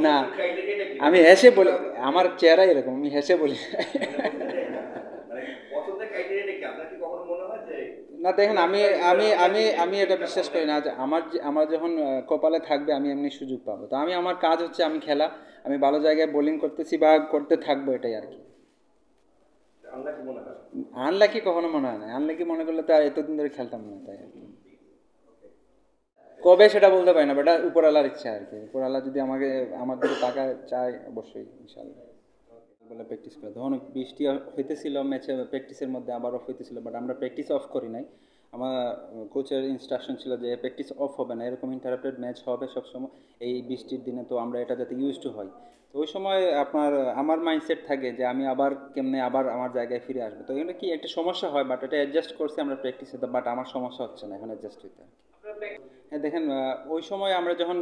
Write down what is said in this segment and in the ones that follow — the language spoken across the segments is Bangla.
না, আমি হেসে বলি, আমার চেহারা এরকম, আমি হেসে বলি। না দেখেন, আমি আমি আমি আমি এটা বিশ্বাস করি না যে আমার যখন কপালে থাকবে আমি এমনি সুযোগ পাবো। তো আমি, আমার কাজ হচ্ছে আমি খেলা, আমি ভালো জায়গায় বোলিং করতেছি বা করতে থাকবো, এটাই আর কি। আনলাকি কখনো মনে হয় না, আনলাকি মনে করলে তো আর এতদিন ধরে খেলতাম না, তাই আর কি। কবে সেটা বলতে পারি না, বাট উপরওয়ালার ইচ্ছা আর কি। উপরওয়ালা যদি আমাকে, আমার দিকে টাকা চায়, অবশ্যই ইনশাল্লাহ। বলে প্র্যাকটিস করে, তখন বৃষ্টি হইতেছিল ম্যাচে, প্র্যাকটিসের মধ্যে আবারও হইতেছিল, বাট আমরা প্র্যাকটিস অফ করি নাই। আমার কোচের ইনস্ট্রাকশন ছিল যে প্র্যাকটিস অফ হবে না, এরকম ইন্টারাপ্টেড ম্যাচ হবে সবসময় এই বৃষ্টির দিনে, তো আমরা এটা যাতে ইউজ টু হয়। তো ওই সময় আপনার, আমার মাইন্ডসেট থাকে যে আমি আবার কেমনে আবার আমার জায়গায় ফিরে আসবো। তো এখানে কি একটা সমস্যা হয়, বাট এটা অ্যাডজাস্ট করছি আমরা প্র্যাকটিসে, বাট আমার সমস্যা হচ্ছে না এখন অ্যাডজাস্ট হইতে। হ্যাঁ দেখেন, ওই সময় আমরা যখন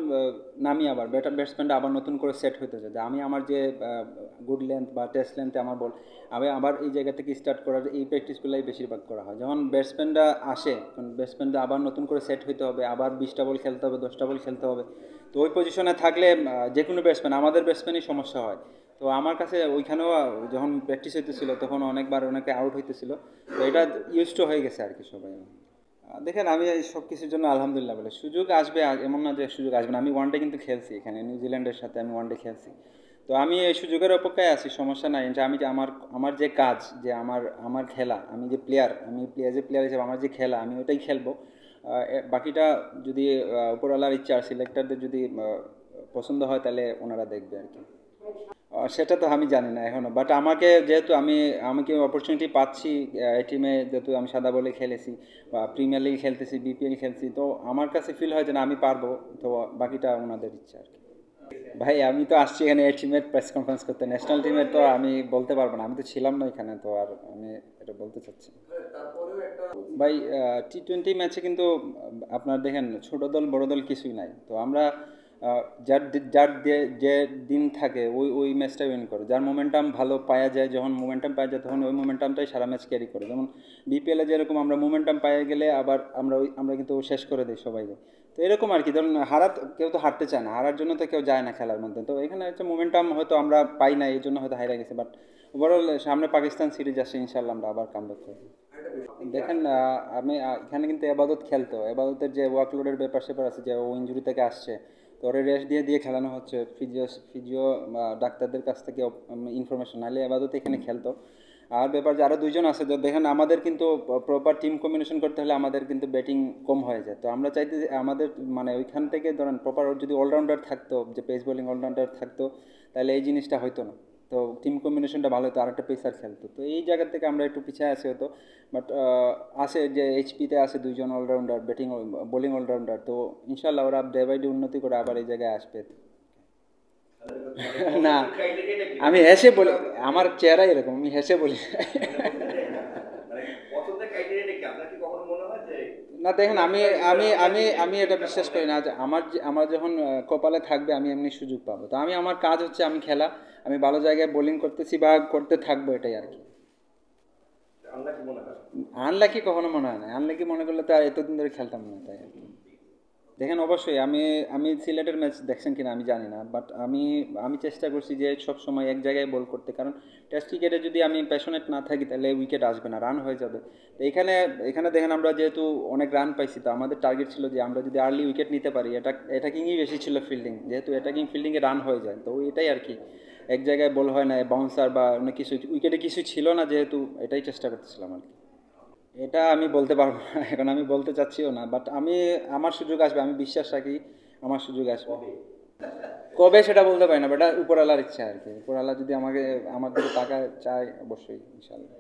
নামি, আবার ব্যাটসম্যানটা আবার নতুন করে সেট হইতে যায়, যে আমি আমার যে গুড লেন্থ বা টেস্ট লেন্থে আমার বল, আমি আবার এই জায়গা থেকে স্টার্ট করার এই প্র্যাকটিসগুলোই বেশিরভাগ করা হয়। যখন ব্যাটসম্যানরা আসে, তখন ব্যাটসম্যানটা আবার নতুন করে সেট হইতে হবে, আবার 20টা বল খেলতে হবে, 10টা বল খেলতে হবে। তো ওই পজিশনে থাকলে যে কোনো ব্যাটসম্যান, আমাদের ব্যাটসম্যানই সমস্যা হয়। তো আমার কাছে ওইখানেও যখন প্র্যাকটিস হইতেছিল তখন অনেকবার অনেকে আউট হইতেছিল। তো এটা ইউজ টু হয়ে গেছে আর কি সবাই। দেখেন, আমি এই সব কিছুর জন্য আলহামদুলিল্লাহ বলে, সুযোগ আসবে, এমন না যে সুযোগ আসবে না। আমি ওয়ানডে কিন্তু খেলছি এখানে, নিউজিল্যান্ডের সাথে আমি ওয়ানডে খেলছি। তো আমি এই সুযোগের অপেক্ষায় আছি, সমস্যা নাই। যে আমি যে আমার আমার যে কাজ, যে আমার আমার খেলা, আমি যে প্লেয়ার, আমি যে প্লেয়ার হিসেবে আমার যে খেলা, আমি ওটাই খেলবো। বাকিটা যদি উপরওয়ালার ইচ্ছা, সিলেক্টরদের যদি পছন্দ হয়, তাহলে ওনারা দেখবে আর কি। সেটা তো আমি জানি না এখনো, বাট আমাকে যেহেতু আমাকে অপরচুনিটি পাচ্ছি, এই টিমে যেহেতু আমি সাদা বলে খেলেছি বা প্রিমিয়ার লিগ খেলতেছি, বিপিএল খেলছি, তো আমার কাছে ফিল হয় যে না, আমি পারবো। তো বাকিটা ওনাদের ইচ্ছা আর কি। ভাই আমি তো আসছি এখানে এই টিমের প্রেস কনফারেন্স করতে, ন্যাশনাল টিমের তো আমি বলতে পারবো না, আমি তো ছিলাম না এখানে, তো আর আমি এটা বলতে চাচ্ছি না। ভাই টি-20 ম্যাচে কিন্তু আপনার দেখেন, ছোট দল বড় দল কিছুই নাই। তো আমরা যে দিন থাকে ওই ওই ম্যাচটাই উইন করে, যার মোমেন্টাম ভালো পাওয়া যায়, যখন মোমেন্টাম পাওয়া যায় তখন ওই মোমেন্টামটাই সারা ম্যাচ ক্যারি করে। যেমন বিপিএলে যেরকম আমরা মোমেন্টাম পাইয়ে গেলে আবার আমরা কিন্তু শেষ করে দিই সবাইকে। তো এরকম আর কি, ধরুন কেউ তো হারতে চায় না, হারার জন্য তো কেউ যায় না খেলার মধ্যে। তো এখানে হচ্ছে মোমেন্টাম হয়তো আমরা পাই না, এই জন্য হয়তো হারিয়ে গেছে, বাট ওভারঅল সামনে পাকিস্তান সিরিজ আসছে, ইনশাল্লাহ আমরা আবার কামব্যাক করবো। দেখেন, আমি এখানে কিন্তু এবাদত খেলতো, এবাদতের যে ওয়ার্কলোডের ব্যাপার স্যাপার আছে, যে ও ইঞ্জুরি থেকে আসছে, তো ওরে রেস্ট দিয়ে দিয়ে খেলানো হচ্ছে, ফিজিও ফিজিও ডাক্তারদের কাছ থেকে ইনফরমেশন নাহলে এবাদত এখানে খেলতো। আর ব্যাপার যে আরও দুইজন আছে, তো দেখেন আমাদের কিন্তু প্রপার টিম কম্বিনেশন করতে হলে আমাদের কিন্তু ব্যাটিং কম হয়ে যায়। তো আমরা চাইতে যে আমাদের মানে ওইখান থেকে ধরেন প্রপার যদি অলরাউন্ডার থাকতো, যে পেস বোলিং অলরাউন্ডার থাকতো, তাহলে এই জিনিসটা হয়তো না। তো টিম কম্বিনেশনটা ভালো হতো, আরেকটা পেসার খেলতো। তো এই জায়গা থেকে আমরা একটু পিছিয়ে আছি হয়তো, বাট আছে যে এইচপিতে আছে দুইজন অলরাউন্ডার, ব্যাটিং বোলিং অলরাউন্ডার। তো ইনশাল্লাহ ওরা ডে বাই ডে উন্নতি করে আবার এই জায়গায় আসবে। না, আমি হেসে বলি, আমার চেহারা এরকম, আমি হেসে বলি। না দেখেন, আমি এটা বিশ্বাস করি না যে আমার যখন কপালে থাকবে আমি এমনি সুযোগ পাবো। তো আমি, আমার কাজ হচ্ছে আমি খেলা, আমি ভালো জায়গায় বোলিং করতেছি বা করতে থাকবো, এটাই আর কি। আনলাকি কখনো মনে হয় না, আনলাকি মনে করলে তো আর এতদিন ধরে খেলতাম না, তাই আর কি। দেখেন অবশ্যই, আমি সিলেটের ম্যাচ দেখছেন কিনা আমি জানি না, বাট আমি চেষ্টা করছি যে সব সময় এক জায়গায় বল করতে, কারণ টেস্ট ক্রিকেটে যদি আমি প্যাশনেট না থাকি তাহলে উইকেট আসবে না, রান হয়ে যাবে। তো এখানে এখানে দেখেন, আমরা যেহেতু অনেক রান পাইছি, তো আমাদের টার্গেট ছিল যে আমরা যদি আর্লি উইকেট নিতে পারি, অ্যাটাকিংই বেশি ছিল ফিল্ডিং, যেহেতু অ্যাটাকিং ফিল্ডিংয়ে রান হয়ে যায়, তো এটাই আর কি। এক জায়গায় বল হয় না, বাউন্সার বা অনেক কিছু, উইকেটে কিছু ছিল না, যেহেতু এটাই চেষ্টা করতেছিলাম আর কি। এটা আমি বলতে পারবো না, এখন আমি বলতে চাচ্ছিও না, বাট আমার সুযোগ আসবে, আমি বিশ্বাস রাখি আমার সুযোগ আসবে। কবে সেটা বলতে পারি না, বাট উপরওয়ালার ইচ্ছা আর কি। উপরওয়ালা যদি আমাকে, আমার দিকে টাকা চায়, অবশ্যই ইনশাল্লাহ।